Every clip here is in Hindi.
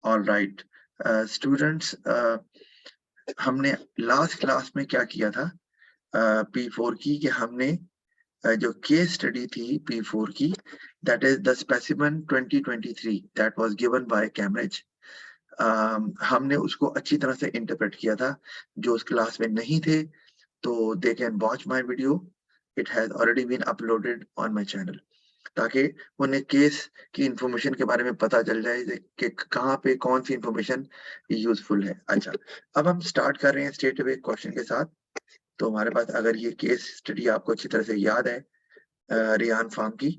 ऑल राइट स्टूडेंट्स, हमने लास्ट क्लास में क्या किया था P4 की, कि हमने जो केस स्टडी थी P4 की, that is the specimen 2023 that was given by Cambridge. हमने उसको अच्छी तरह से इंटरप्रेट किया था। जो उस क्लास में नहीं थे तो they can watch my video, it has already been uploaded on my channel, ताकि उन्हें केस की इंफॉर्मेशन के बारे में पता चल जाए कि कहाँ पे कौन सी इंफॉर्मेशन यूजफुल है। अच्छा, अब हम स्टार्ट कर रहे हैं स्ट्रेट अवे क्वेश्चन के साथ। तो हमारे पास अगर ये केस स्टडी आपको अच्छी तरह से याद है रियान फार्म की,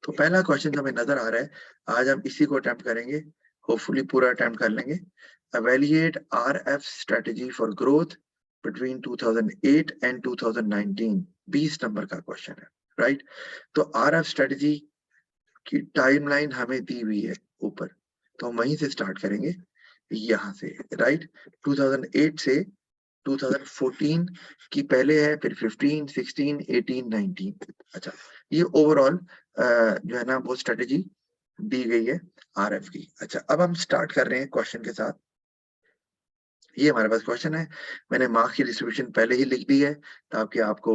तो पहला क्वेश्चन हमें नजर आ रहा है, आज हम इसी को अटेम्प्ट करेंगे, होपफुली पूरा अटेम्प्ट कर लेंगे। Evaluate RF strategy for growth between 2008 and 2019, 20 number का क्वेश्चन है, राइट। तो आरएफ स्ट्रेटजी की टाइमलाइन हमें दी हुई है ऊपर, तो हम वहीं से स्टार्ट करेंगे, यहाँ से, राइट। 2008 से 2014 की पहले है, फिर 15, 16, 18, 19। अच्छा, ये ओवरऑल जो है ना वो स्ट्रेटेजी दी गई है आरएफ की। अच्छा, अब हम स्टार्ट कर रहे हैं क्वेश्चन के साथ। ये हमारे पास क्वेश्चन है, मैंने मार्क्स की डिस्ट्रीब्यूशन पहले ही लिख दी है ताकि आपको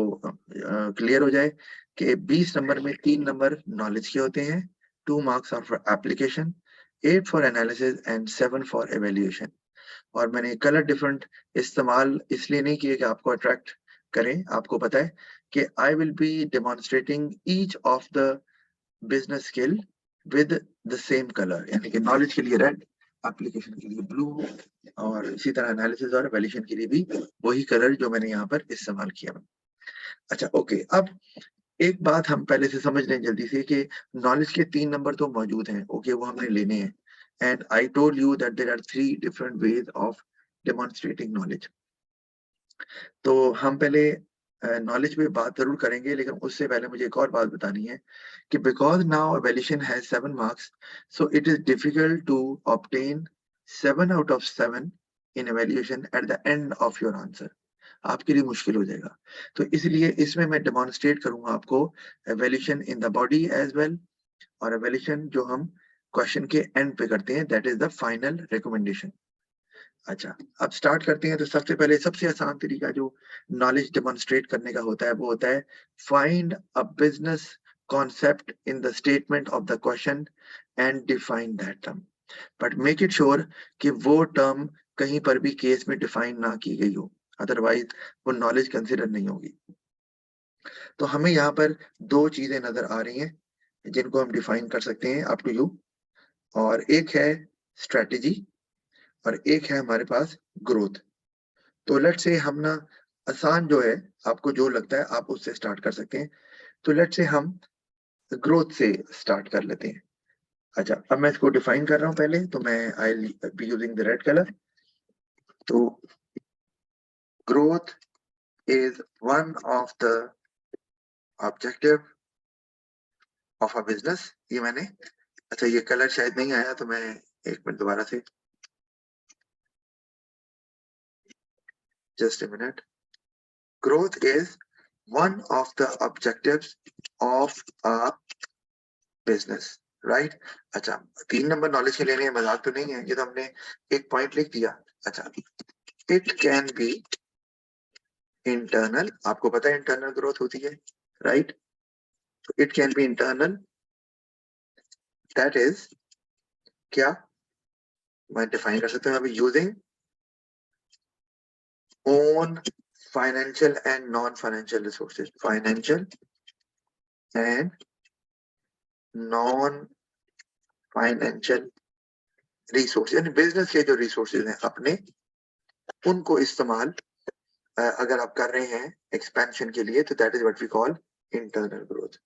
क्लियर हो जाए कि 20 नंबर में 3 नंबर नॉलेज के होते हैं, 2 marks are for application, 8 for analysis and 7 for evaluation. और मैंने कलर डिफरेंट इस्तेमाल इसलिए नहीं किए कि आपको अट्रैक्ट करें। आपको पता है कि I will be demonstrating each of the business skill with the same colour, यानी कि नॉलेज के लिए रेड, एप्लीकेशन के लिए ब्लू, और इसी तरह एनालिसिस और वैल्यूएशन के लिए भी वही कलर जो मैंने यहाँ पर इस्तेमाल किया। अच्छा, ओके, अब एक बात हम पहले से समझ लें जल्दी से कि नॉलेज के 3 नंबर तो मौजूद हैं, ओके, वो हमने लेने हैं। And I told you that there are 3 different ways of demonstrating knowledge. तो हम पहले नॉलेज पे बात जरूर करेंगे, लेकिन उससे पहले मुझे एक और बात बतानी है कि because now evaluation has 7 marks, so it is difficult to obtain 7 out of 7 in evaluation at the end of your answer। आपके लिए मुश्किल हो जाएगा। तो इसलिए इसमें मैं डेमोन्स्ट्रेट करूंगा आपको evaluation in the body as well, और evaluation जो हम क्वेश्चन के एंड पे करते हैं, that is the final recommendation. अच्छा, अब स्टार्ट करते हैं। तो सबसे पहले सबसे आसान तरीका जो नॉलेज डेमोन्स्ट्रेट करने का होता है वो होता है find a business concept in the statement of the question and define that term, but make it sure कि वो टर्म कहीं पर भी केस में डिफाइन ना की गई हो, अदरवाइज वो नॉलेज कंसिडर नहीं होगी। तो हमें यहाँ पर 2 चीजें नजर आ रही हैं जिनको हम डिफाइन कर सकते हैं, अप टू यू। और एक है स्ट्रेटेजी और एक है हमारे पास ग्रोथ। तो लेट्स से हम ना आसान जो है, आपको जो लगता है आप उससे स्टार्ट कर सकते हैं। तो लेट्स से हम ग्रोथ से स्टार्ट कर लेते हैं। अच्छा, अब मैं इसको डिफाइन कर रहा हूं पहले, तो मैं I be using the red colour. तो growth is one of the objective of a business. ये मैंने, अच्छा ये कलर शायद नहीं आया, तो मैं एक मिनट दोबारा से, just a minute. Growth is one of the objectives of a business, right? अच्छा, 3 नंबर नॉलेज के लेने हैं, मजाक तो नहीं है, ये तो हमने एक पॉइंट लिख दिया। अच्छा, इट कैन बी इंटरनल, आपको पता है इंटरनल ग्रोथ होती है, राइट? तो it can be internal, that is क्या मैं डिफाइन कर सकता हूँ अभी, using own financial and non financial resources, financial and non financial resource, यानी बिजनेस के जो रिसोर्सेज हैं अपने, उनको इस्तेमाल अगर आप कर रहे हैं एक्सपेंशन के लिए, तो that is what we call internal growth.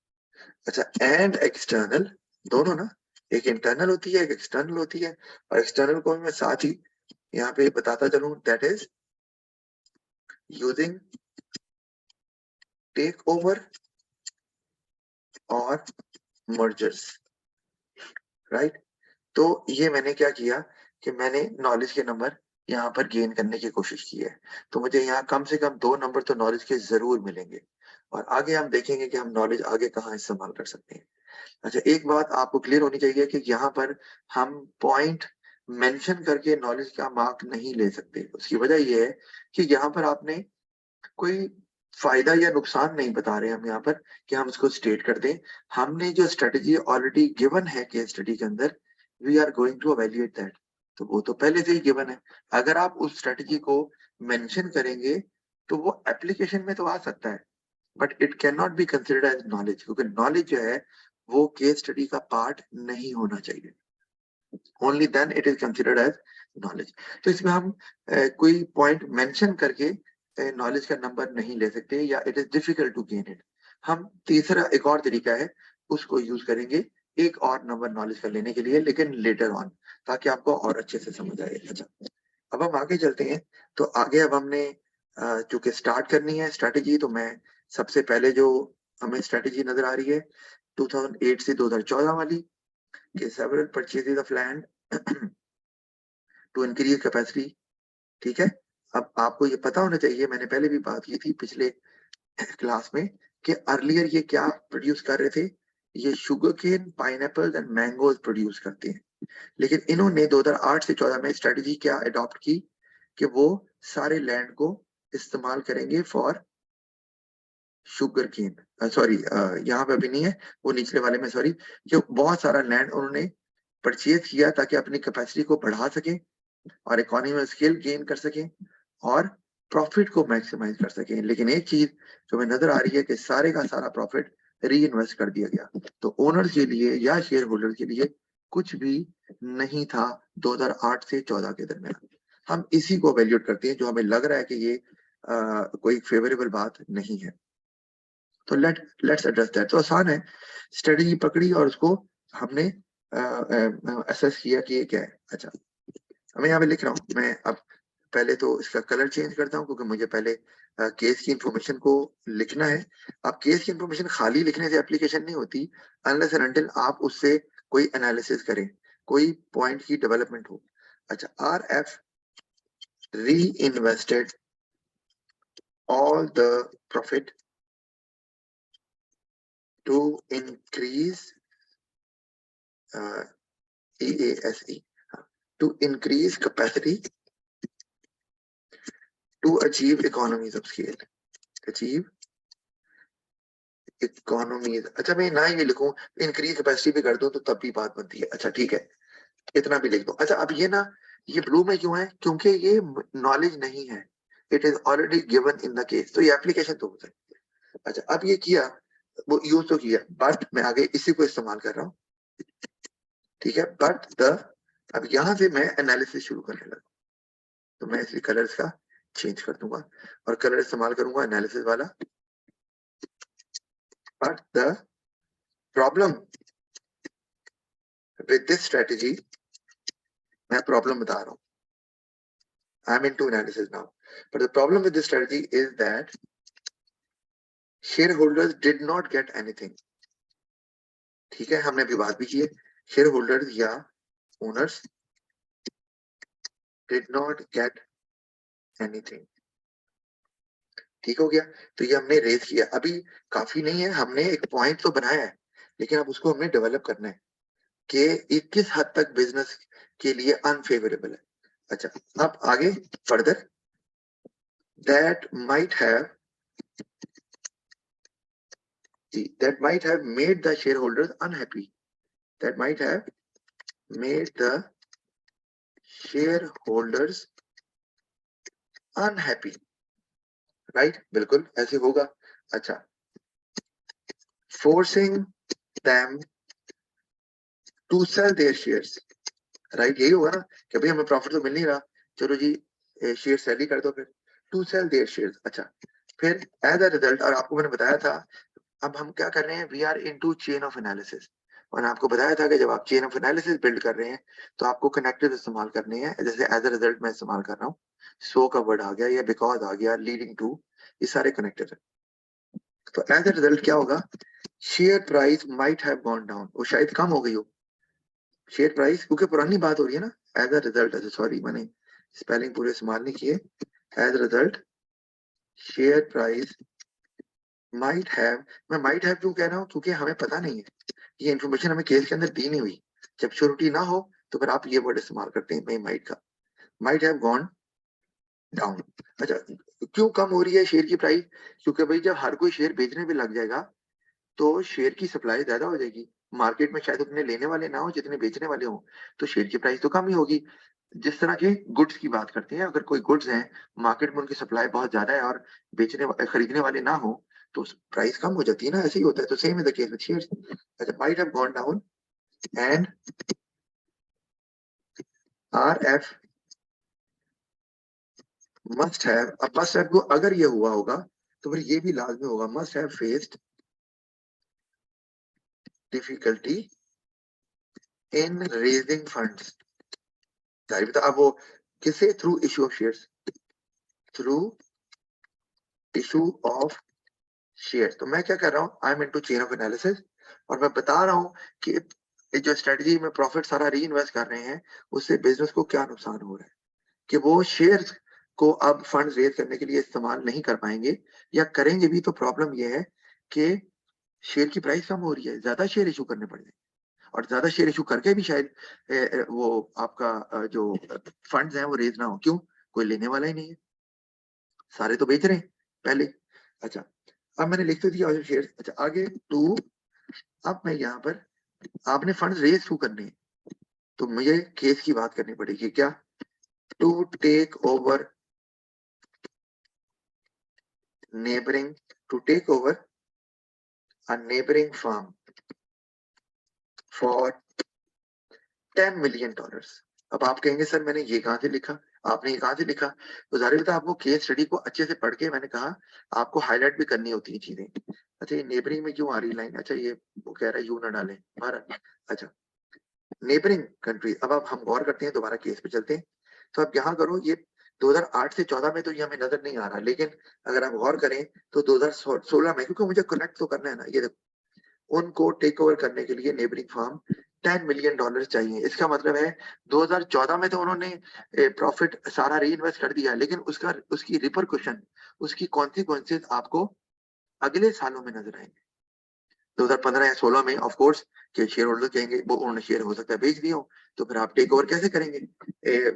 अच्छा, एंड एक्सटर्नल, दोनों ना, एक इंटरनल होती है एक एक्सटर्नल होती है, और एक्सटर्नल को मैं साथ ही यहाँ पे बताता चलूं, that is using takeover और मर्जर्स, राइट। तो ये मैंने क्या किया कि मैंने नॉलेज के नंबर यहाँ पर गेन करने की कोशिश की है। तो मुझे यहाँ कम से कम 2 नंबर तो नॉलेज के जरूर मिलेंगे, और आगे हम देखेंगे कि हम नॉलेज आगे कहाँ इस्तेमाल कर सकते हैं। अच्छा, एक बात आपको क्लियर होनी चाहिए कि यहाँ पर हम पॉइंट मेंशन करके नॉलेज का मार्क नहीं ले सकते। उसकी वजह ये है कि यहाँ पर आपने कोई फायदा या नुकसान नहीं बता रहे हम यहाँ पर कि हम उसको स्टेट कर दें। हमने जो स्ट्रेटजी ऑलरेडी गिवन है केस स्टडी के अंदर, we are going to evaluate that. तो वो तो पहले से ही गिवन है। अगर आप उस स्ट्रेटजी को मेंशन करेंगे तो वो एप्लीकेशन में तो आ सकता है, but it can not be considered as knowledge, क्योंकि नॉलेज जो है वो केस स्टडी का पार्ट नहीं होना चाहिए। Only then it is considered as knowledge. तो इसमें हम कोई पॉइंट मेंशन करके नॉलेज का नंबर नहीं ले सकते, या it is difficult to gain it. हम तीसरा एक और तरीका है, उसको यूज करेंगे एक और नंबर नॉलेज का लेने के लिए, लेकिन लेटर ऑन, ताकि आपको और अच्छे से समझ आए। अच्छा, अब हम आगे चलते हैं। तो आगे अब हमने चूंकि स्टार्ट करनी है स्ट्रैटेजी, तो मैं सबसे पहले जो हमें स्ट्रैटेजी नजर आ रही है 2008 से 2014 वाली, कि several purchases of land to increase capacity. ठीक है, अब आपको ये पता होना चाहिए, मैंने पहले भी बात की थी पिछले क्लास में, कि अर्लियर ये क्या प्रोड्यूस कर रहे थे, ये sugar cane, pineapple and mangoes produce करते हैं। लेकिन इन्होंने 2008 से 14 में स्ट्रेटजी क्या अडॉप्ट की कि वो सारे लैंड को इस्तेमाल करेंगे फॉर शुगर केन। सॉरी, यहाँ पे अभी नहीं है, वो निचले वाले में, सॉरी, जो बहुत सारा लैंड उन्होंने परचेज किया ताकि अपनी कैपेसिटी को बढ़ा सके और इकोनॉमी में स्केल गेन कर सकें और प्रॉफिट को मैक्सिमाइज कर सकें। लेकिन एक चीज जो हमें नजर आ रही है कि सारे का सारा प्रॉफिट री इन्वेस्ट कर दिया गया। तो ओनर्स के लिए या शेयर होल्डर के लिए कुछ भी नहीं था 2008 से 14 के दरमियान। हम इसी को वैल्यूएट करते हैं जो हमें लग रहा है कि ये कोई फेवरेबल बात नहीं है। तो लेट्स एड्रेस दैट। तो आसान है, स्ट्रेटजी पकड़ी और उसको हमने असेस किया कि ये क्या है। अच्छा, मैं यहाँ पे लिख रहा हूँ, मैं अब पहले तो इसका कलर चेंज करता हूँ, क्योंकि मुझे पहले केस की इंफॉर्मेशन को लिखना है। अब केस की इंफॉर्मेशन खाली लिखने से एप्लीकेशन नहीं होती, अनलेस एंड अनटिल आप उससे कोई एनालिसिस करें, कोई पॉइंट की डेवलपमेंट हो। अच्छा, R F reinvested all the profit to increase EASE, to increase capacity to achieve economies of scale, achieve economies। अच्छा, मैं ना ये लिखूं, इंक्रीज कैपेसिटी भी कर दूं तो तब भी बात बनती है। अच्छा ठीक है, इतना भी लिख दो। अच्छा, अब ये ना, ये ब्लू में क्यों है, क्योंकि ये नॉलेज नहीं है, it is already given in the case, तो ये एप्लीकेशन तो हो सकती है। अच्छा, अब ये किया, वो यूज तो किया, बट मैं आगे इसी को इस्तेमाल कर रहा हूँ। ठीक है, बट द, अब यहां से मैं एनालिसिस शुरू करने लगा, तो मैं इसलिए कलर्स का चेंज कर दूंगा और कलर इस्तेमाल करूंगा एनालिसिस वाला। But the problem with this strategy, मैं प्रॉब्लम बता रहा हूँ, I'm into analysis now, but the problem with this strategy is that shareholders did not get anything। ठीक है, हमने अभी बात भी की है, shareholders या owners did not get anything। ठीक हो गया, तो ये हमने रेज किया। अभी काफी नहीं है, हमने एक पॉइंट तो बनाया है, लेकिन अब उसको हमने डेवलप करना है कि ये किस हद तक बिजनेस के लिए अनफेवरेबल है। अच्छा, अब आगे further, that might have made the shareholders unhappy, that might have made the shareholders unhappy, right? बिल्कुल ऐसे होगा। अच्छा, forcing them to sell their shares, right? यही होगा ना कि भाई हमें प्रॉफिट तो मिल नहीं रहा, चलो जी शेयर सेल ही कर दो फिर, टू सेल देयर शेयर्स। अच्छा, फिर एज अ रिजल्ट, और आपको मैंने बताया था, अब हम क्या कर रहे हैं, we are into chain of analysis. और आपको बताया था कि जब आप चेन ऑफ एनालिसिस बिल्ड कर रहे हैं तो आपको कनेक्टिव इस्तेमाल करने हैं। जैसे एज अ रिजल्ट मैं इस्तेमाल कर रहा हूँ, सो का वर्ड आ गया, या बिकॉज आ गया, लीडिंग टू, ये सारे कनेक्टेड है। तो एज अ रिजल्ट क्या होगा, share price might have gone down, वो शायद कम हो गई हो शेयर प्राइस, क्योंकि पुरानी बात हो रही है ना। एज अ रिजल्ट, सॉरी मैंने स्पेलिंग पूरे इस्तेमाल नहीं किए। As a result share price might have, मैं माइट हैव क्यों कह रहा हूँ, क्योंकि हमें पता नहीं है ये इन्फॉर्मेशन हमें केस के अंदर दी नहीं हुई। जब श्योरिटी ना हो तो फिर आप ये वर्ड इस्तेमाल करते हैं, माइट का, माइट हैव गॉन डाउन। अच्छा, क्यों कम हो रही है शेयर की प्राइस? क्योंकि भाई जब हर कोई शेयर बेचने पे लग जाएगा तो शेयर की सप्लाई ज्यादा हो जाएगी। मार्केट में शायद उतने लेने वाले ना हो जितने बेचने वाले हो, तो शेयर की प्राइस तो कम ही होगी। जिस तरह के गुड्स की बात करते हैं, अगर कोई गुड्स है मार्केट में उनकी सप्लाई बहुत ज्यादा है और खरीदने वाले ना हो तो प्राइस कम हो जाती है ना, ऐसे ही होता है। तो same in the case with shares. अच्छा, might have gone down and RF must have, अब मस्ट हैव को अगर ये हुआ होगा तो फिर ये भी लाजमी होगा, must have faced difficulty in raising funds. जाहिर बता, अब वो किसे? Through issue of shares, through issue of shares. तो मैं क्या कर रहा हूँ, आई am into chain of analysis, और मैं बता रहा हूँ कि ये जो स्ट्रेटजी में प्रॉफिट सारा री इन्वेस्ट कर रहे हैं उससे बिजनेस को क्या नुकसान हो रहा है, कि वो शेयर्स को अब फंड रेज करने के लिए इस्तेमाल नहीं कर पाएंगे, या करेंगे भी तो प्रॉब्लम ये है कि शेयर की प्राइस कम हो रही है, ज्यादा शेयर इशू करने पड़ जाएंगे, और ज्यादा शेयर इशू करके भी शायद वो आपका जो फंड्स हैं वो रेज ना हो। क्यों? कोई लेने वाला ही नहीं है, सारे तो बेच रहे हैं पहले। अच्छा, अब मैंने लिख तो दिया शेयर। अच्छा, आगे टू, अब मैं यहाँ पर, आपने फंड रेज टू करने हैं तो मुझे केस की बात करनी पड़ेगी। क्या? To take over neighbouring, to take over a neighbouring firm for $10 million। अब आप कहेंगे सर मैंने ये कहां से लिखा, आपने ये कहां से लिखा? तो जाहिर था आपको केस स्टडी को अच्छे से पढ़ के, मैंने कहा आपको हाईलाइट भी करनी होती है चीजें। अच्छा, ये नेबरिंग में क्यों आ रही लाइन? अच्छा, ये वो कह रहा है यू ना डालें भारत। अच्छा, नेबरिंग कंट्री। अब आप हम गौर करते हैं, दोबारा केस पे चलते हैं। तो आप यहाँ करो, ये 2008 से 14 में तो ये हमें नजर नहीं आ रहा, लेकिन अगर आप गौर करें तो 2016 में, क्योंकि मुझे कनेक्ट तो करना है ना, ये देखो, उनको टेक ओवर करने के लिए नेबरिंग फार्म $10 million चाहिए। इसका मतलब है 2014 में तो उन्होंने प्रॉफिट सारा री इन्वेस्ट कर दिया, लेकिन उसका उसकी रिपरकशन, उसकी कॉन्सिक्वेंसेज आपको अगले सालों में नजर आएंगे। 2015 या 16 में ऑफ कोर्स के शेयर होल्डर कहेंगे वो उन्होंने शेयर हो सकता है बेच दिया हो, तो फिर आप टेक ओवर कैसे करेंगे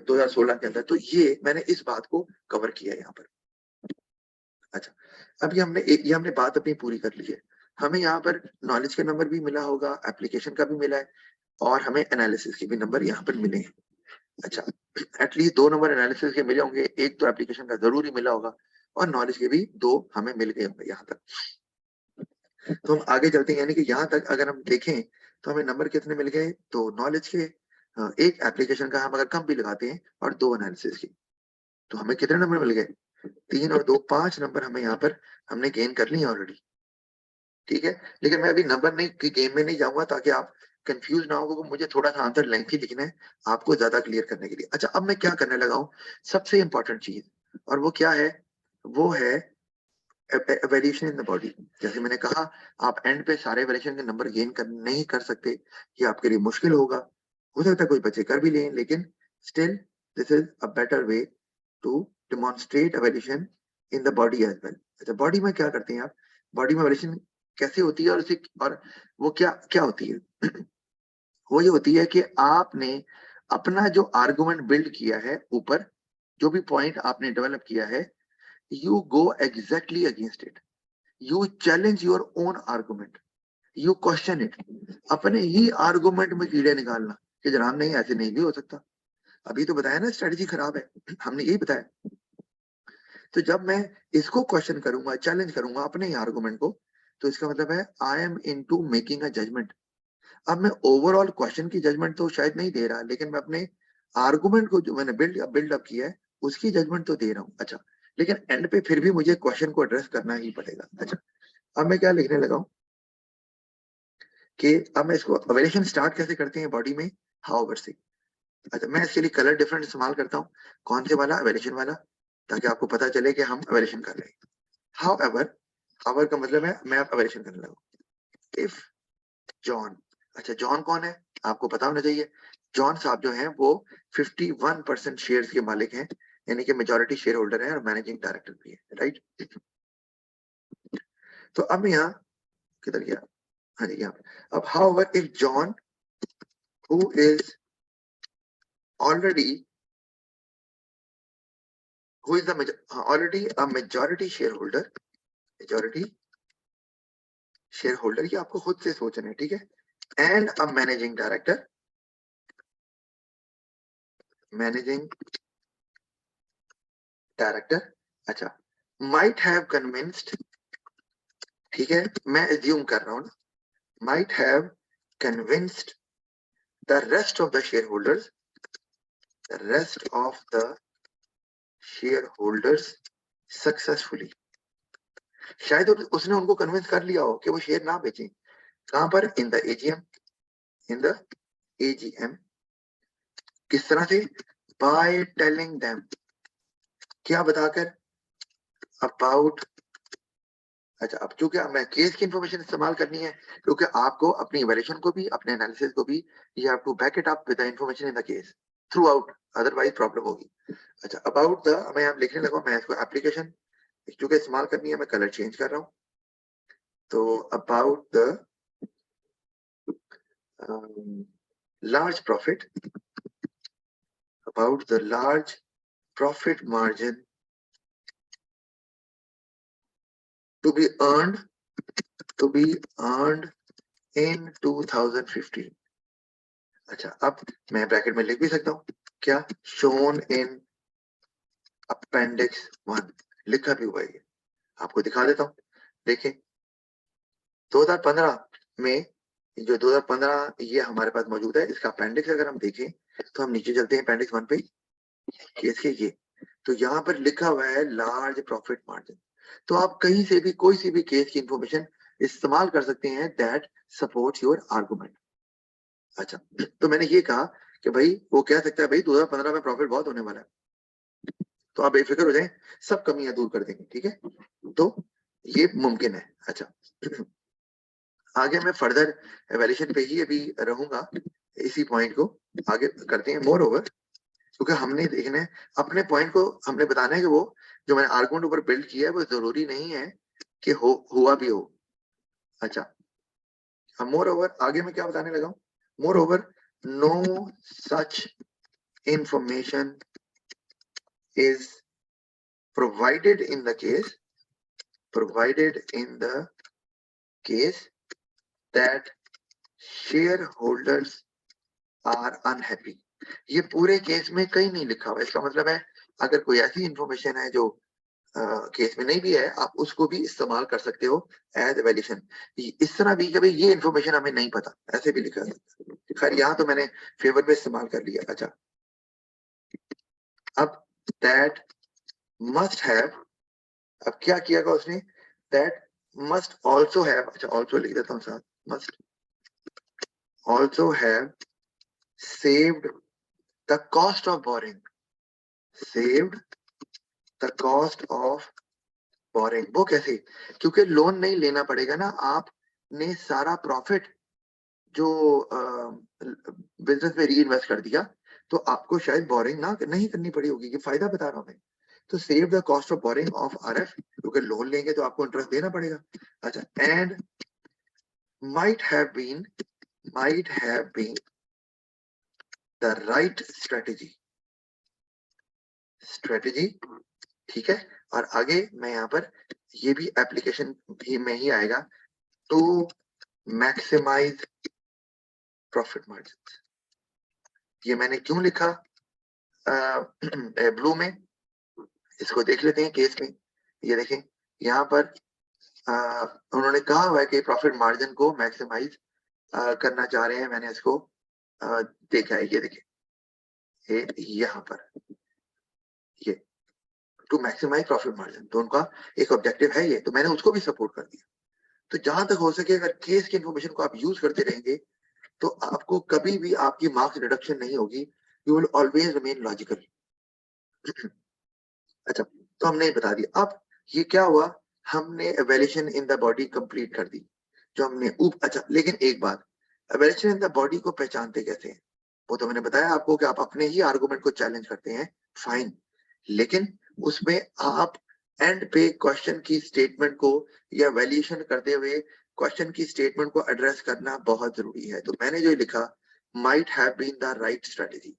2016 के अंदर? तो ये मैंने इस बात को कवर किया है यहाँ पर। अच्छा, अब ये हमने बात अपनी पूरी कर ली है। हमें यहाँ पर नॉलेज का नंबर भी मिला होगा, एप्लीकेशन का भी मिला है, और हमें एनालिसिस के भी नंबर यहाँ पर मिले हैं। अच्छा, एटलीस्ट 2 नंबर एनालिसिस के मिले होंगे, एक तो एप्लीकेशन का जरूरी मिला होगा, और नॉलेज के भी 2 हमें मिल गए होंगे यहाँ तक। तो हम आगे चलते हैं, यानी कि यहाँ तक अगर हम देखें तो हमें नंबर कितने मिल गए? तो नॉलेज के, एक एप्लीकेशन का हम अगर कम भी लगाते हैं, और 2 एनालिसिस की, तो हमें कितने नंबर मिल गए? 3 और 2, 5 नंबर हमें यहाँ पर हमने गेन कर लिए ऑलरेडी। ठीक है, लेकिन मैं अभी नंबर नहीं की गेम में नहीं जाऊंगा ताकि आप कंफ्यूज ना हो, क्योंकि मुझे थोड़ा सा आंसर लेंथी लिखना है आपको ज्यादा क्लियर करने के लिए। अच्छा, अब मैं क्या करने लगा हूँ, सबसे इंपॉर्टेंट चीज, और वो क्या है? वो है वेरिएशन इन द बॉडी। जैसे मैंने कहा, आप एंड पे सारे वेरिएशन के नंबर गेन कर नहीं कर सकते, ये आपके लिए मुश्किल होगा। हो सकता है कोई बच्चे कर भी लें, लेकिन still this is a better way to demonstrate variation in the body as well. अच्छा, बॉडी में क्या करते हैं आप? बॉडी में वेरिएशन कैसे होती है, और उसे, और वो क्या क्या होती है? वो ये होती है कि आपने अपना जो आर्गुमेंट बिल्ड किया है ऊपर, जो भी पॉइंट आपने डेवलप किया है, you go exactly against it, you challenge your own argument, you question it। अपने ही आर्गुमेंट में कीड़े निकालना कि जनाब नहीं, ऐसे नहीं भी हो सकता। अभी तो बताया ना स्ट्रेटजी खराब है, हमने यही बताया। तो जब मैं इसको क्वेश्चन करूंगा, चैलेंज करूंगा अपने ही आर्गुमेंट को, तो इसका मतलब है I am into making a judgement. अब मैं ओवरऑल क्वेश्चन की जजमेंट तो शायद नहीं दे रहा, लेकिन मैं अपने आर्गुमेंट को जो मैंने बिल्डअप किया है उसकी जजमेंट तो दे रहा हूँ। अच्छा, लेकिन एंड पे फिर भी मुझे क्वेश्चन को एड्रेस करना ही पड़ेगा। अच्छा, अब मैं क्या लिखने लगा हूँ कि अब मैं इसको वेरिएशन स्टार्ट कैसे करते हैं बॉडी में? हाउएवर से। अच्छा, मैं इसके लिए कलर डिफरेंट इस्तेमाल करता हूँ। कौन से वाला? वेरिएशन वाला, ताकि आपको पता चले कि हम वेरिएशन कर रहे हैं। हाउएवर, हाउएवर का मतलब है मैं अब वेरिएशन करने लगा। इफ जॉन, अच्छा जॉन कौन है आपको पता होना चाहिए। जॉन साहब जो हैं वो 51% शेयर्स के मालिक हैं, यानी कि मेजॉरिटी शेयर होल्डर है और मैनेजिंग डायरेक्टर भी है, राइट? तो अब मैं यहाँ किधर गया, हाँ जी, यहाँ पे। अब however if John, who is already already a majority shareholder, ये आपको खुद से सोचना है, ठीक है, and a managing director, अच्छा, might have convinced, ठीक है, मैं assume कर रहा हूँ ना, might have convinced the rest of the shareholders successfully, शायद उसने उनको कन्विंस कर लिया हो कि वो शेयर ना बेचें। कहां पर? In the AGM. किस तरह से? बाय टेलिंग देम, क्या बताकर? अबाउट, अच्छा, अब चूंकि मैं केस की इंफॉर्मेशन इस्तेमाल करनी है, क्योंकि आपको अपनी इवैल्यूएशन को भी, अपने एनालिसिस को भी, you have to back it up with the information in the case throughout, otherwise problem होगी। अच्छा, अबाउट द, मैं यहाँ लिखने लगा, मैं इसको एप्लीकेशन चूंकि इस्तेमाल करनी है, मैं कलर चेंज कर रहा हूँ। तो about the large profit, about the large profit margin to be earned in 2015। अच्छा, अब मैं ब्रैकेट में लिख भी सकता हूँ, क्या? shown in appendix 1, लिखा भी हुआ है, आपको दिखा देता हूँ। देखें, 2015 में, जो 2015 ये हमारे पास मौजूद है, इसका अपेंडिक्स अगर हम देखें तो हम नीचे चलते हैं अपेंडिक्स 1 पे, केस के ये, तो यहाँ पर लिखा हुआ है लार्ज प्रॉफिट मार्जिन। तो आप कहीं से भी कोई सी भी केस की इंफॉर्मेशन इस्तेमाल कर सकते हैं दैट सपोर्ट्स योर आर्गुमेंट। अच्छा, तो मैंने ये कहा कि भाई वो कह सकता है भाई 2015 में प्रॉफिट बहुत होने वाला है, तो आप बेफिक्र हो जाएं, सब कमियां दूर कर देंगे, ठीक है, तो ये मुमकिन है। अच्छा, आगे मैं फर्दर एवेल्यूशन पे ही अभी रहूंगा, इसी पॉइंट को आगे करते हैं। मोर ओवर, क्योंकि हमने देखना है, अपने पॉइंट को हमने बताना है कि वो जो मैंने आर्गुमेंट ऊपर बिल्ड किया है वो जरूरी नहीं है कि हुआ भी हो। अच्छा, मोर ओवर, आगे मैं क्या बताने लगा हूं? Moreover, no such information is provided in the case that shareholders are unhappy. ये पूरे केस में कहीं नहीं लिखा हुआ, इसका मतलब है अगर कोई ऐसी इंफॉर्मेशन है जो केस में नहीं भी है, आप उसको भी इस्तेमाल कर सकते हो एज एवेल्यूशन। इस तरह भी कभी ये इंफॉर्मेशन हमें नहीं पता, ऐसे भी लिखा है। खैर, यहाँ तो मैंने फेवर में इस्तेमाल कर लिया। अच्छा, अब दैट मस्ट हैव, अब क्या किया उसने? दैट मस्ट ऑल्सो हैव, अच्छा ऑल्सो लिख देता हूँ साथ, must also have saved the cost of boring, saved the cost of boring. वो कैसे? क्योंकि लोन नहीं लेना पड़ेगा ना, आपने सारा प्रॉफिट जो बिजनेस में री इन्वेस्ट कर दिया, तो आपको शायद बोरिंग ना नहीं करनी पड़ी होगी, ये फायदा बता रहा हूं मैं। तो save the cost of borrowing of RF, क्योंकि लोन लेंगे तो आपको इंटरेस्ट देना पड़ेगा। अच्छा, and might have been the right strategy, ठीक है। और आगे मैं यहाँ पर ये भी एप्लीकेशन भी में ही आएगा, टू मैक्सिमाइज प्रॉफिट मार्जिन। ये मैंने क्यों लिखा ब्लू में, इसको देख लेते हैं केस में। ये देखें, यहाँ पर उन्होंने कहा हुआ है कि प्रॉफिट मार्जिन को मैक्सिमाइज करना चाह रहे हैं। मैंने इसको देखा है, ये देखें, यहाँ पर ये टू मैक्सिमाइज प्रॉफिट मार्जिन, तो उनका एक ऑब्जेक्टिव है ये, तो मैंने उसको भी सपोर्ट कर दिया। तो जहां तक हो सके अगर केस की इंफॉर्मेशन को आप यूज करते रहेंगे तो आपको कभी भी आपकी मार्क्स रिडक्शन नहीं होगी, you will always remain logical. अच्छा, तो हमने बता दिया। अब ये क्या हुआ, हमने evaluation in the body complete कर दी, जो हमने अच्छा, लेकिन एक बात, एवेल्यूशन इन द बॉडी को पहचानते कैसे हैं? वो तो मैंने बताया आपको कि आप अपने ही आर्गुमेंट को चैलेंज करते हैं, फाइन, लेकिन उसमें आप एंड पे क्वेश्चन की स्टेटमेंट को या वैल्यूएशन करते हुए क्वेश्चन की स्टेटमेंट को एड्रेस करना बहुत जरूरी है। तो मैंने जो लिखा might have been the right strategy,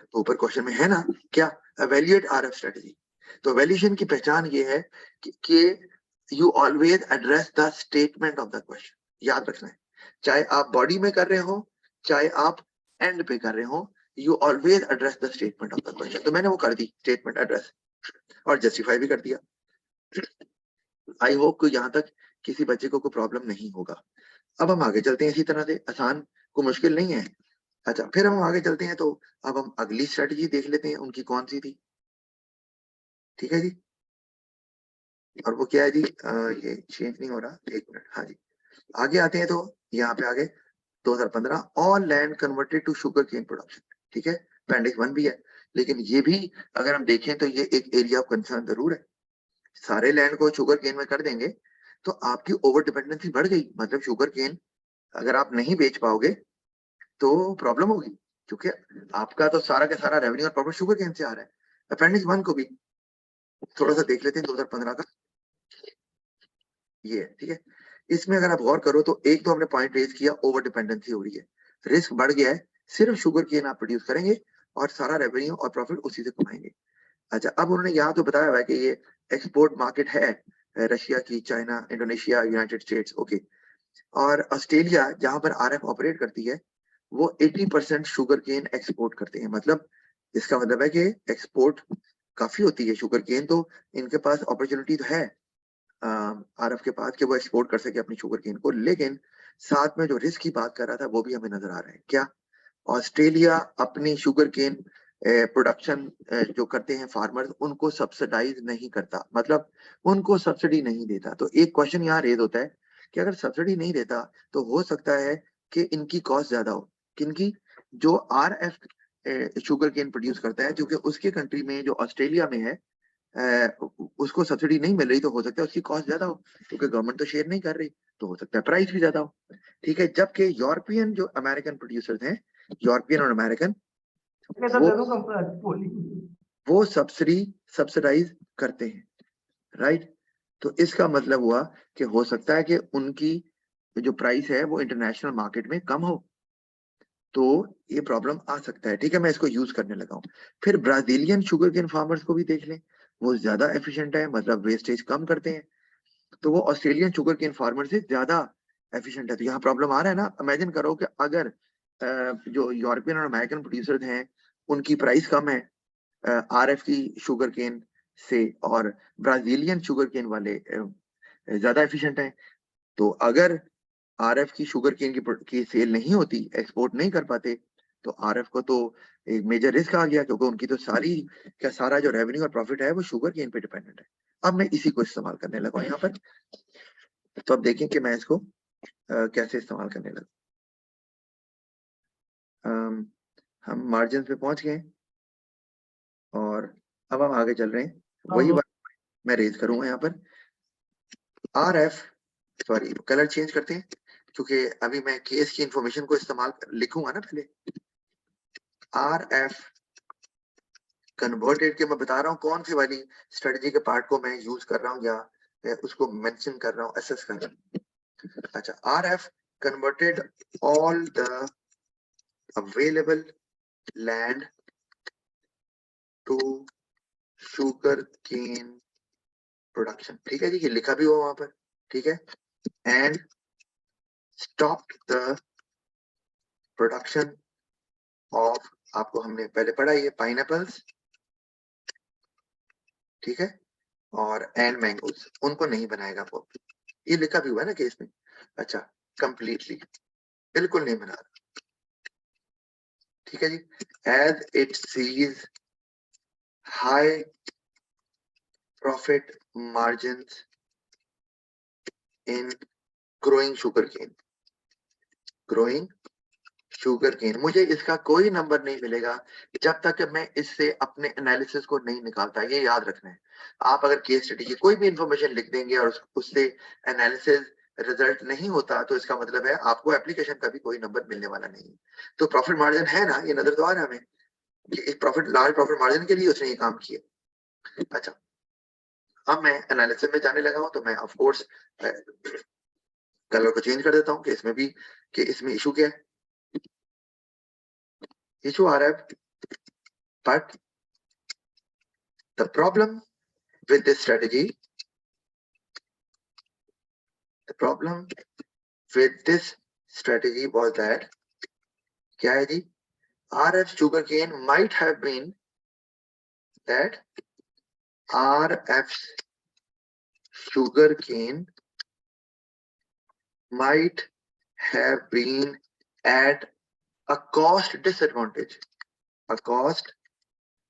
तो ऊपर क्वेश्चन में है ना क्या, एवेल्युएट आरएफ स्ट्रेटेजी। तो एवेल्यूएशन की पहचान ये है कि you always address the statement of the question, याद रखना है। चाहे आप बॉडी में कर रहे हो, चाहे आप एंड पे कर रहे हो, you always address the statement of the question. तो मैंने वो कर दी स्टेटमेंट एड्रेस और जस्टिफाई भी कर दिया। आई होप को यहाँ तक किसी बच्चे को कोई प्रॉब्लम नहीं होगा। अब हम आगे चलते हैं, इसी तरह से आसान को मुश्किल नहीं है। अच्छा, फिर हम आगे चलते हैं, तो अब हम अगली स्ट्रेटजी देख लेते हैं उनकी कौन सी थी। ठीक है जी, और वो क्या है जी, ये चेंज नहीं हो रहा, एक मिनट। हाँ जी, आगे आते हैं, तो यहाँ पे आगे 2015 all land converted to sugar cane production. ठीक है, अपेंडिक्स 1 भी है, लेकिन ये भी अगर हम देखें तो ये एक एरिया ऑफ कंसर्न जरूर है। सारे लैंड को शुगर केन में कर देंगे तो आपकी ओवर डिपेंडेंसी बढ़ गई, मतलब शुगर केन अगर आप नहीं बेच पाओगे तो प्रॉब्लम होगी, क्योंकि आपका तो सारा का सारा रेवेन्यू और प्रॉफिट शुगर केन से आ रहा है। अपेंडिक्स 1 को भी थोड़ा सा देख लेते हैं, 2015 का ये है। ठीक है, इसमें अगर आप गौर करो तो एक तो हमने पॉइंट रेज किया, ओवर डिपेंडेंसी हो रही है, रिस्क बढ़ गया है, सिर्फ शुगर केन आप प्रोड्यूस करेंगे और सारा रेवेन्यू और प्रॉफिट उसी से कमाएंगे। अच्छा, अब उन्होंने यहाँ तो बताया हुआ है कि ये एक्सपोर्ट मार्केट है रशिया की, China, Indonesia, United states, okay. और ऑस्ट्रेलिया जहां पर आरएफ ऑपरेट करती है वो 80% शुगर केन एक्सपोर्ट करते हैं। मतलब इसका मतलब है कि एक्सपोर्ट काफी होती है शुगर केन, तो इनके पास अपॉर्चुनिटी तो है आरएफ के पास कि वो एक्सपोर्ट कर सके अपनी शुगर केन को। लेकिन साथ में जो रिस्क की बात कर रहा था वो भी हमें नजर आ रहा है। क्या ऑस्ट्रेलिया अपनी शुगर केन प्रोडक्शन जो करते हैं फार्मर्स, उनको सब्सिडाइज नहीं करता, मतलब उनको सब्सिडी नहीं देता। तो एक क्वेश्चन यहाँ रेज होता है कि अगर सब्सिडी नहीं देता तो हो सकता है कि इनकी कॉस्ट ज्यादा हो। किनकी? जो आरएफ शुगर केन प्रोड्यूस करता है, क्योंकि उसके कंट्री में जो ऑस्ट्रेलिया में है उसको सब्सिडी नहीं मिल रही, तो हो सकता है उसकी कॉस्ट ज्यादा हो, क्योंकि गवर्नमेंट तो शेयर नहीं कर रही, तो हो सकता है प्राइस भी ज्यादा हो। ठीक है, जबकि यूरोपियन जो अमेरिकन प्रोड्यूसर्स हैं, यूरोपियन और अमेरिकन, वो सब्सिडाइज करते हैं, राइट। तो इसका मतलब हुआ कि हो सकता है कि उनकी जो प्राइस है वो इंटरनेशनल मार्केट में कम हो, तो ये प्रॉब्लम आ सकता है। ठीक है, मैं इसको यूज करने लगा हूँ। फिर ब्राजीलियन शुगर केन फार्मर्स को भी देख लें, वो ज्यादा एफिशिएंट है, मतलब वेस्टेज कम करते हैं, तो वो ऑस्ट्रेलियन शुगर केन फार्मर से ज्यादा एफिशिएंट है। तो यहाँ प्रॉब्लम आ रहा है ना। इमेजिन करो कि अगर जो यूरोपियन और अमेरिकन प्रोड्यूसर्स हैं उनकी प्राइस कम है आरएफ की शुगर केन से, और ब्राजीलियन शुगर केन वाले ज्यादा एफिशिएंट हैं, तो अगर आरएफ की शुगर केन की सेल नहीं होती, एक्सपोर्ट नहीं कर पाते, तो आरएफ को तो एक मेजर रिस्क आ गया, क्योंकि उनकी तो सारा जो रेवेन्यू और प्रॉफिट है वो शुगर केन पे डिपेंडेंट है। अब मैं इसी को इस्तेमाल करने लगा यहाँ पर, तो अब देखें कि मैं इसको कैसे इस्तेमाल करने लगा। हम मार्जिन पे पहुंच गए और अब हम आगे चल रहे हैं। वही बात मैं रेज करूंगा यहाँ पर। आरएफ, सॉरी कलर चेंज करते हैं, क्योंकि अभी मैं केस की इंफॉर्मेशन को इस्तेमाल लिखूंगा ना पहले। आरएफ कन्वर्टेड के मैं बता रहा हूँ कौन सी वाली स्ट्रेटजी के पार्ट को मैं यूज कर रहा हूँ या उसको मेंशन कर रहा हूँ, असेस कर रहा हूँ। अच्छा, RF converted all the available land to sugar cane production. ठीक है जी, ये लिखा भी हुआ वहां पर। ठीक है, and stop the production of, आपको हमने पहले पढ़ा ये पाइनएप्पल्स, ठीक है, और एंड मैंगोज, उनको नहीं बनाएगा वो, ये लिखा भी हुआ है ना केस में। अच्छा, कंप्लीटली बिल्कुल नहीं बना रहा। ठीक है जी, as it sees high profit margin in growing sugar cane, growing sugar cane. मुझे इसका कोई नंबर नहीं मिलेगा जब तक मैं इससे अपने एनालिसिस को नहीं निकालता, ये याद रखना है। आप अगर केस स्टडी की कोई भी इंफॉर्मेशन लिख देंगे और उससे एनालिसिस रिजल्ट नहीं होता, तो इसका मतलब है आपको एप्लीकेशन का भी कोई नंबर मिलने वाला नहीं। तो प्रॉफिट मार्जिन है ना, ये नजर तो आ रहा है हमें कि इस प्रॉफिट, लार्ज प्रॉफिट मार्जिन के लिए उसने ये काम किया। अच्छा, अब मैं एनालिसिस में जाने लगा हूं, तो मैं ऑफ कोर्स कलर को चेंज कर देता हूँ कि इसमें भी, कि इसमें इशू क्या है, इशू आ रहा है, but the problem with this strategy, the problem with this strategy was that, क्या है जी, RF sugarcane might have been that RF sugarcane might have been at a cost disadvantage, a cost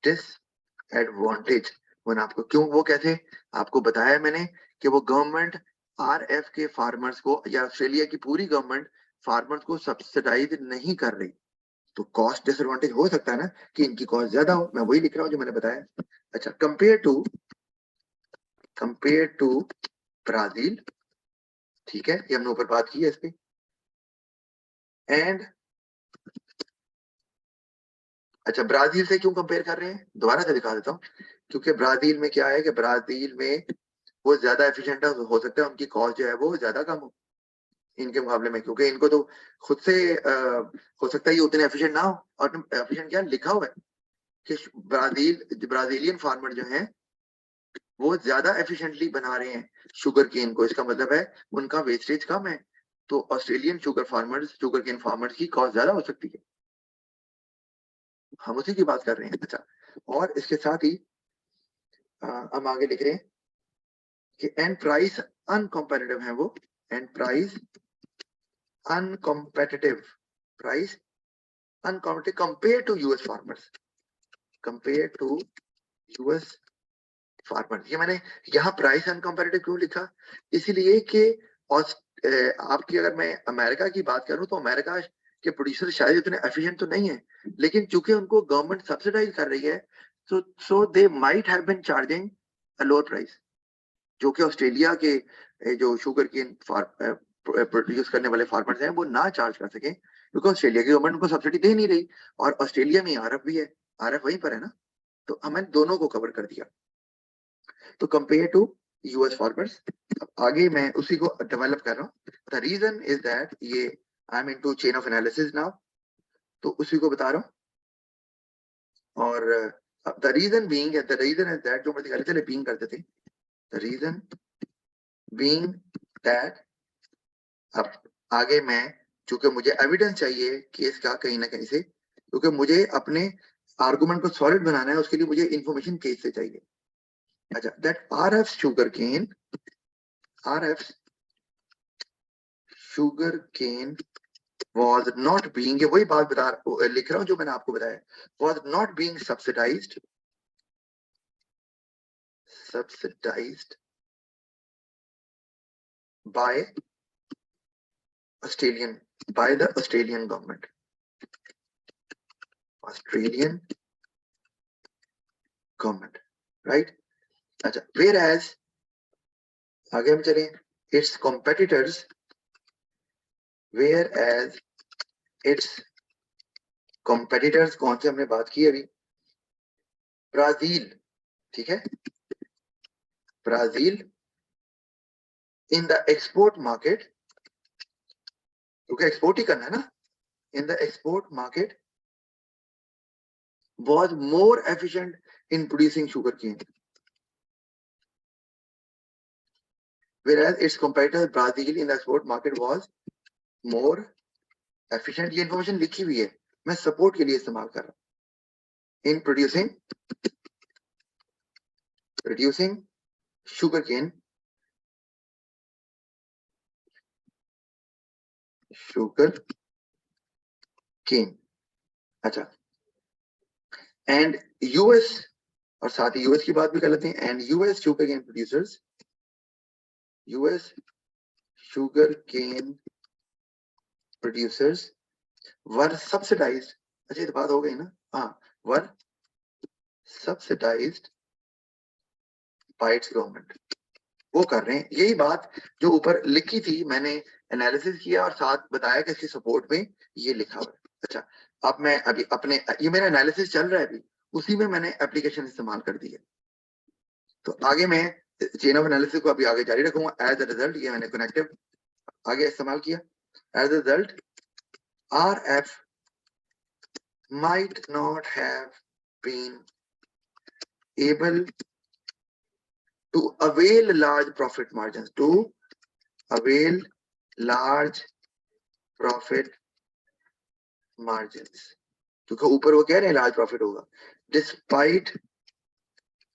disadvantage। वो आपको क्यों, वो कैसे, आपको बताया मैंने कि वो गवर्नमेंट RF के फार्मर्स को, या ऑस्ट्रेलिया की पूरी गवर्नमेंट फार्मर्स को सब्सिडाइज नहीं कर रही, तो कॉस्ट डिसएडवांटेज हो सकता है ना कि इनकी कॉस्ट ज्यादा हो, मैं वही लिख रहा हूँ जो मैंने बताया। अच्छा, कंपेयर टू ब्राजील, ठीक है, ये हमने ऊपर बात की है इस पे। एंड अच्छा, ब्राजील से क्यों कंपेयर कर रहे हैं, दोबारा से दिखा देता हूँ, क्योंकि ब्राजील में क्या है कि ब्राजील में वो ज्यादा एफिशिएंट हो सकता है, उनकी कॉस्ट जो है वो ज्यादा कम हो इनके मुकाबले में, क्योंकि इनको तो खुद से हो सकता है ये उतने एफिशिएंट ना हो, और एफिशिएंट क्या लिखा हुआ है कि ब्राजीलियन फार्मर जो हैं वो ज्यादा एफिशिएंटली बना रहे हैं शुगर केन को, इसका मतलब है उनका वेस्टेज कम है, तो ऑस्ट्रेलियन शुगर केन फार्मर्स की कॉस्ट ज्यादा हो सकती है, हम उसी की बात कर रहे हैं। अच्छा, और इसके साथ ही हम आगे लिख रहे हैं कि एंड प्राइस अनकंपेटिटिव है वो, and price uncompetitive, price uncompetitive compare to US farmers, compare to US farmer. ये मैंने यहाँ प्राइस अनकंपेरेटिव क्यों लिखा, इसीलिए कि आपकी अगर मैं अमेरिका की बात करूं तो अमेरिका के प्रोड्यूसर शायद इतने एफिशिएंट तो नहीं है, लेकिन चूंकि उनको गवर्नमेंट सब्सिडाइज कर रही है, so they might have been charging a lower price, जो कि ऑस्ट्रेलिया के जो शुगर केन प्रोड्यूस करने वाले फार्मर्स हैं वो ना चार्ज कर सके, क्योंकि ऑस्ट्रेलिया की गवर्नमेंट उनको सब्सिडी दे नहीं रही, और ऑस्ट्रेलिया में आरएफ भी है, आरएफ वहीं पर है ना, तो हमने दोनों को कवर कर दिया। तो कंपेयर टू यूएस फार्मर्स, आगे मैं उसी को डेवलप कर रहा हूँ। द रीजन इज दैट, ये आई am into chain of analysis now, तो उसी को बता रहा हूँ। और द रीजन इज दैट, जो मैं चले बीइंग करते थे, द रीजन बीइंग दैट, अब आगे मैं, चूंकि मुझे एविडेंस चाहिए केस का कहीं ना कहीं से, क्योंकि मुझे अपने आर्गुमेंट को सॉलिड बनाना है, उसके लिए मुझे इंफॉर्मेशन केस से चाहिए। अच्छा, that RF sugarcane was not being, ये वही बात लिख रहा हूं जो मैंने आपको बताया, was not being subsidized by the Australian government, right? अच्छा, whereas आगे हम चलें, its competitors, कौन से हमने बात की अभी, ब्राजील, ठीक है, Brazil in the export market, क्योंकि एक्सपोर्ट ही करना है ना, इन the export market was more efficient in producing sugarcane, whereas its competitor Brazil in the export market was more efficient। ये इंफॉर्मेशन लिखी हुई है, मैं सपोर्ट के लिए इस्तेमाल कर रहा हूं, in producing sugarcane, अच्छा, एंड यूएस, और साथ ही यूएस की बात भी कर लेते हैं, and US sugarcane producers were subsidized, अच्छा ये तो बात हो गई ना, हाँ, were subsidized by its government, वो कर रहे हैं यही बात जो ऊपर लिखी थी, मैंने एनालिसिस किया और साथ बताया कि इसकी सपोर्ट में ये लिखा हुआ है। अच्छा, अब मैं अभी अपने, ये मेरा एनालिसिस चल रहा है अभी, उसी में मैंने एप्लीकेशन इस्तेमाल कर दी है, तो आगे मैं चेन ऑफ एनालिसिस को अभी आगे जारी रखूंगा। एज अ रिजल्ट ये मैंने कनेक्टिव आगे इस्तेमाल किया। As a result RF might not have been able to avail large profit margins, to avail large profit margins, क्योंकि ऊपर वो कह रहे हैं लार्ज प्रॉफिट होगा,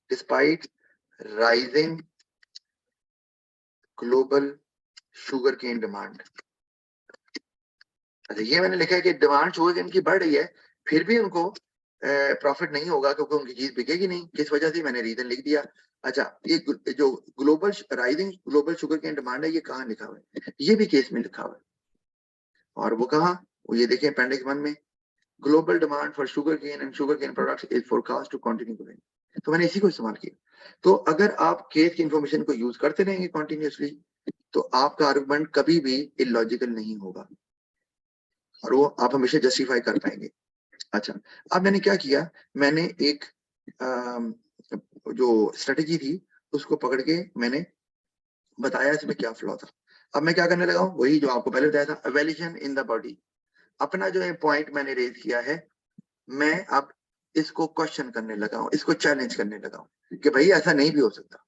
despite rising global sugar cane demand. अच्छा, ये मैंने लिखा है कि डिमांड शुगर केन की बढ़ रही है, फिर भी उनको प्रॉफिट नहीं होगा क्योंकि उनकी चीज बिकेगी नहीं। किस वजह से? मैंने रीजन लिख दिया। अच्छा, ये जो global rising global sugar cane demand है, ये कहाँ लिखा हुआ है? ये भी केस में लिखा हुआ है। और वो कहाँ? वो ये देखें अपेंडिक्स 1 में, global demand for sugar cane and sugar cane products is forecast to continue growing. तो मैंने इसी को इस्तेमाल किया। तो अगर आप केस की इंफॉर्मेशन को यूज करते रहेंगे कंटिन्यूअसली, तो आपका आर्गुमेंट कभी भी इलॉजिकल नहीं होगा और वो आप हमेशा जस्टिफाई कर पाएंगे। अच्छा, अब मैंने क्या किया, मैंने एक जो स्ट्रेटेजी थी उसको पकड़ के मैंने बताया इसमें क्या फ्लॉ था। अब मैं क्या करने लगा हूँ, वही जो आपको पहले बताया था, एवेल्यूशन इन द बॉडी। अपना जो है पॉइंट मैंने रेज किया है, मैं अब इसको क्वेश्चन करने लगा हूँ, इसको चैलेंज करने लगा हूँ कि भाई ऐसा नहीं भी हो सकता।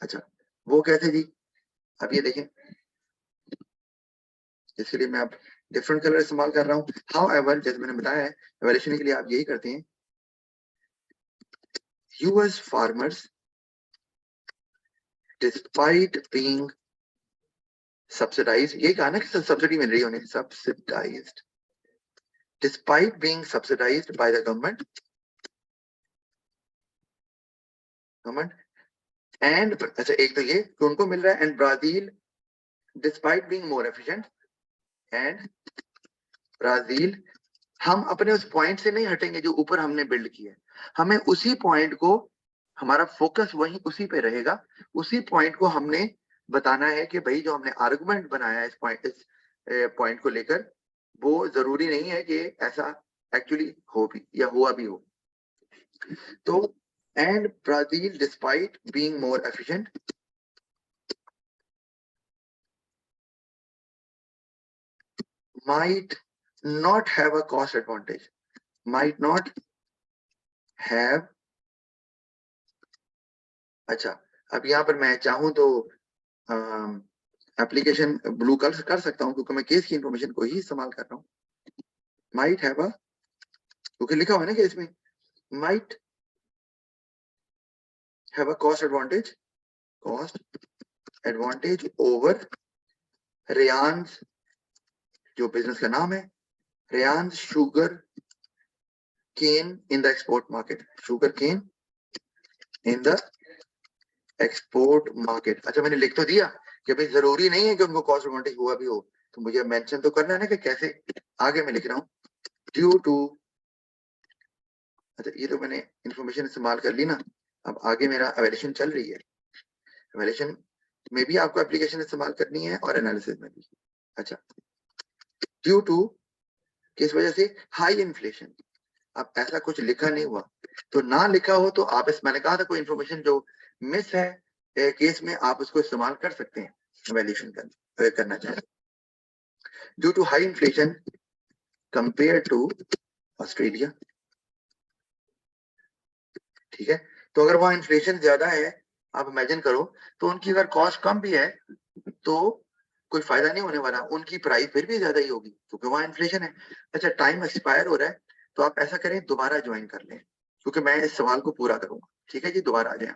अच्छा, वो कैसे जी? अब ये देखें, इसके लिए मैं अब डिफरेंट कलर इस्तेमाल कर रहा हूँ। हाउएवर, जैसे मैंने बताया है, एवेल्यूशन के लिए आप यही करते हैं, US farmers despite being subsidised, ये कहा ना कि सब्सिडी मिल रही है उन्हें, subsidised, despite being subsidised by the government and, अच्छा एक तो ये कि उनको मिल रहा है, and Brazil despite being more efficient, and Brazil, हम अपने उस पॉइंट से नहीं हटेंगे जो ऊपर हमने बिल्ड किया है, हमें उसी पॉइंट को, हमारा फोकस वही उसी पे रहेगा, उसी पॉइंट को हमने बताना है कि भाई जो हमने आर्गुमेंट बनाया है इस पॉइंट को लेकर, वो जरूरी नहीं है कि ऐसा एक्चुअली हो भी या हुआ भी हो। तो and Brazil despite being more efficient might not have a cost advantage, might not have, अच्छा, अब यहाँ पर मैं चाहूं तो एप्लीकेशन ब्लू कलर कर सकता हूं क्योंकि मैं केस की इंफॉर्मेशन को ही इस्तेमाल कर रहा हूं। माइट हैव अ, क्योंकि लिखा हुआ है ना केस में, might have a cost advantage over Rayans, जो बिजनेस का नाम है, Rayans sugar cane in the export market, sugar cane in the export market. अच्छा, मैंने लिख तो दिया कि भाई जरूरी नहीं है कि उनको कॉस्ट एडवांटेज हुआ भी हो, तो मुझे मेंशन तो करना है ना कि कैसे। आगे मैं लिख रहा हूँ ड्यू टू, अच्छा ये तो मैंने इंफॉर्मेशन इस्तेमाल कर ली ना, अब आगे मेरा एवेल्यूशन चल रही है। एवेल्यूशन में भी आपको एप्लीकेशन इस्तेमाल करनी है और एनालिसिस में भी। अच्छा, ड्यू टू, किस वजह से? High inflation. अब ऐसा कुछ लिखा नहीं हुआ, तो ना लिखा हो तो आप इस, मैंने कहा था कोई इंफॉर्मेशन जो मिस है केस में, आप उसको इस्तेमाल कर सकते हैं एवेल्यूशन करना चाहें। Due to high inflation compare to Australia, ठीक है। तो अगर वहां इन्फ्लेशन ज्यादा है, आप इमेजिन करो, तो उनकी अगर कॉस्ट कम भी है तो कोई फायदा नहीं होने वाला, उनकी प्राइस फिर भी ज्यादा ही होगी क्योंकि वहां इन्फ्लेशन है। अच्छा, टाइम एक्सपायर हो रहा है, तो आप ऐसा करें दोबारा ज्वाइन कर लें क्योंकि मैं इस सवाल को पूरा करूंगा। ठीक है जी, दोबारा आ जाए।